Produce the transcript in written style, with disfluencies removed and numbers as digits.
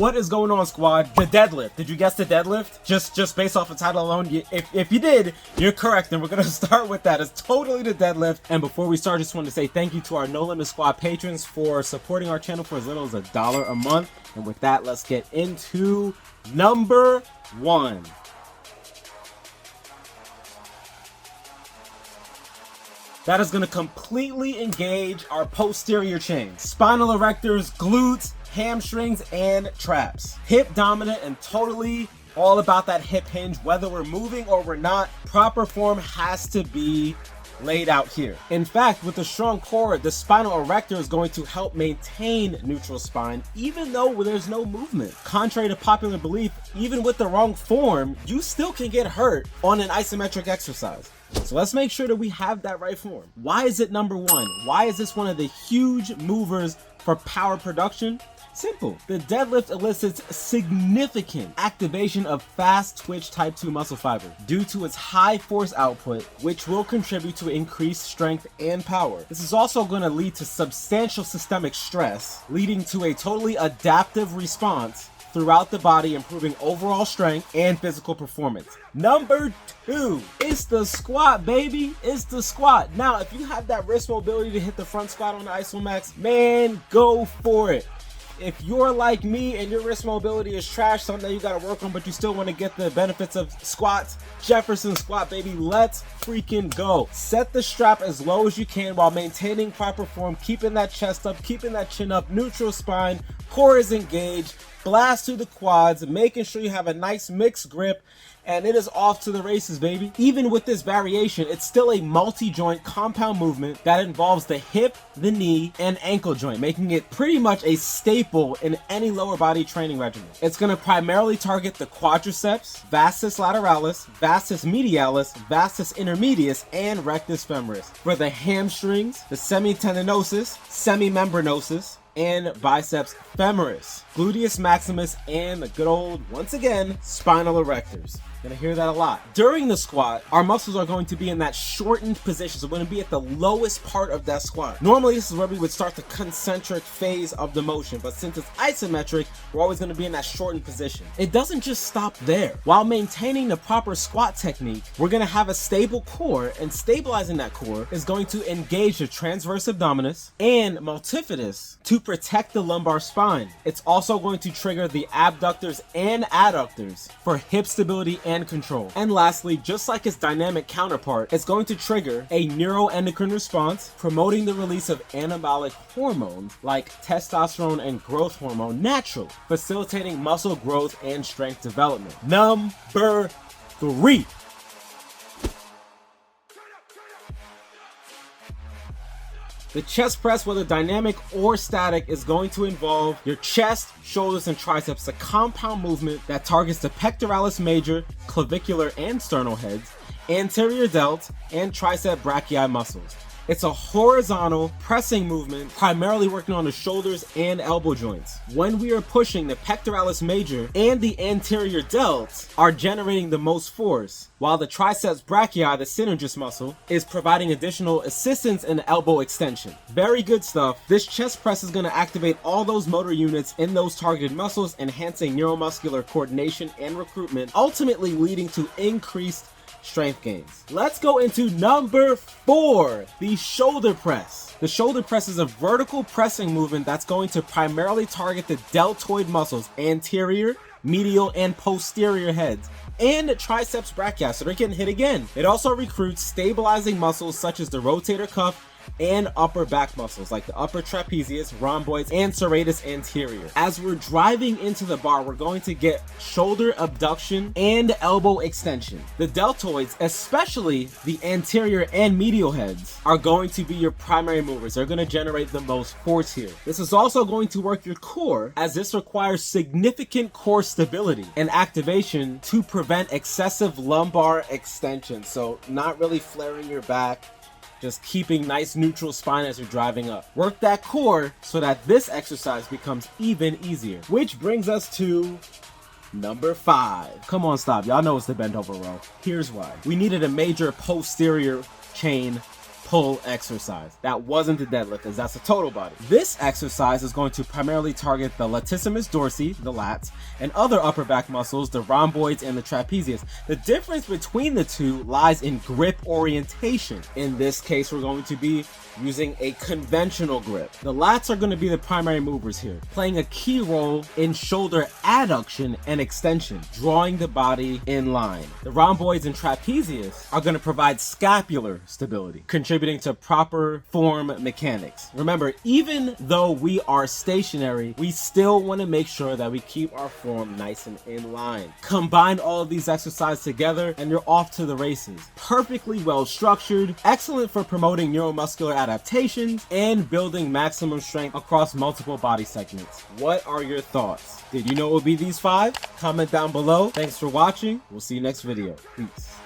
What is going on, squad? The deadlift. Did you guess the deadlift? Just based off the title alone, if you did, you're correct, and we're gonna start with that. It's totally the deadlift. And before we start, I just wanted to say thank you to our NoLimitSquad patrons for supporting our channel for as little as $1 a month. And with that, let's get into number 1. That is going to completely engage our posterior chain, spinal erectors, glutes, hamstrings, and traps. Hip dominant and totally all about that hip hinge. Whether we're moving or we're not, proper form has to be laid out here. In fact, with a strong core, the spinal erector is going to help maintain neutral spine even though there's no movement. Contrary to popular belief, even with the wrong form, you still can get hurt on an isometric exercise. So let's make sure that we have that right form. Why is it number 1? Why is this one of the huge movers for power production? Simple. The deadlift elicits significant activation of fast twitch type 2 muscle fibers due to its high force output, which will contribute to increased strength and power. This is also going to lead to substantial systemic stress, leading to a totally adaptive response throughout the body, improving overall strength and physical performance. Number 2, it's the squat, baby. It's the squat. Now, if you have that wrist mobility to hit the front squat on the IsoMax, man, go for it. If you're like me and your wrist mobility is trash, something that you gotta work on, but you still want to get the benefits of squats, Jefferson squat, baby, let's freaking go. Set the strap as low as you can while maintaining proper form, keeping that chest up, keeping that chin up, neutral spine, core is engaged, blast through the quads, making sure you have a nice mixed grip, and it is off to the races, baby. Even with this variation, it's still a multi-joint compound movement that involves the hip, the knee, and ankle joint, making it pretty much a staple in any lower body training regimen. It's going to primarily target the quadriceps, vastus lateralis, vastus medialis, vastus intermedius, and rectus femoris. For the hamstrings, the semitendinosus, semimembranosus, and biceps femoris, gluteus maximus, and the good old, once again, spinal erectors. Gonna hear that a lot. During the squat, our muscles are going to be in that shortened position, so we're gonna be at the lowest part of that squat. Normally, this is where we would start the concentric phase of the motion, but since it's isometric, we're always gonna be in that shortened position. It doesn't just stop there. While maintaining the proper squat technique, we're gonna have a stable core, and stabilizing that core is going to engage the transverse abdominis and multifidus to protect the lumbar spine. It's also going to trigger the abductors and adductors for hip stability and control. And lastly, just like its dynamic counterpart, it's going to trigger a neuroendocrine response, promoting the release of anabolic hormones like testosterone and growth hormone naturally, facilitating muscle growth and strength development. Number 3. The chest press, whether dynamic or static, is going to involve your chest, shoulders, and triceps, a compound movement that targets the pectoralis major, clavicular, and sternal heads, anterior delt, and tricep brachii muscles. It's a horizontal pressing movement, primarily working on the shoulders and elbow joints. When we are pushing, the pectoralis major and the anterior delts are generating the most force, while the triceps brachii, the synergist muscle, is providing additional assistance in elbow extension. Very good stuff. This chest press is going to activate all those motor units in those targeted muscles, enhancing neuromuscular coordination and recruitment, ultimately leading to increased strength gains. Let's go into number 4, the shoulder press. The shoulder press is a vertical pressing movement that's going to primarily target the deltoid muscles, anterior, medial, and posterior heads, and triceps brachii, so they're getting hit again. It also recruits stabilizing muscles such as the rotator cuff and upper back muscles like the upper trapezius, rhomboids, and serratus anterior. As we're driving into the bar, we're going to get shoulder abduction and elbow extension. The deltoids, especially the anterior and medial heads, are going to be your primary movers. They're going to generate the most force here. This is also going to work your core, as this requires significant core stability and activation to prevent excessive lumbar extension. So not really flaring your back, just keeping nice neutral spine as you're driving up. Work that core so that this exercise becomes even easier. Which brings us to number 5. Come on, stop. Y'all know it's the bent over row. Here's why. We needed a major posterior chain pull exercise. That wasn't the deadlift, as that's a total body. This exercise is going to primarily target the latissimus dorsi, the lats, and other upper back muscles, the rhomboids and the trapezius. The difference between the two lies in grip orientation. In this case, we're going to be using a conventional grip. The lats are going to be the primary movers here, playing a key role in shoulder adduction and extension, drawing the body in line. The rhomboids and trapezius are going to provide scapular stability, contributing to proper form mechanics. Remember, even though we are stationary, we still want to make sure that we keep our form nice and in line. Combine all of these exercises together and you're off to the races. Perfectly well structured, excellent for promoting neuromuscular adaptations and building maximum strength across multiple body segments. What are your thoughts? Did you know it would be these 5? Comment down below. Thanks for watching. We'll see you next video. Peace.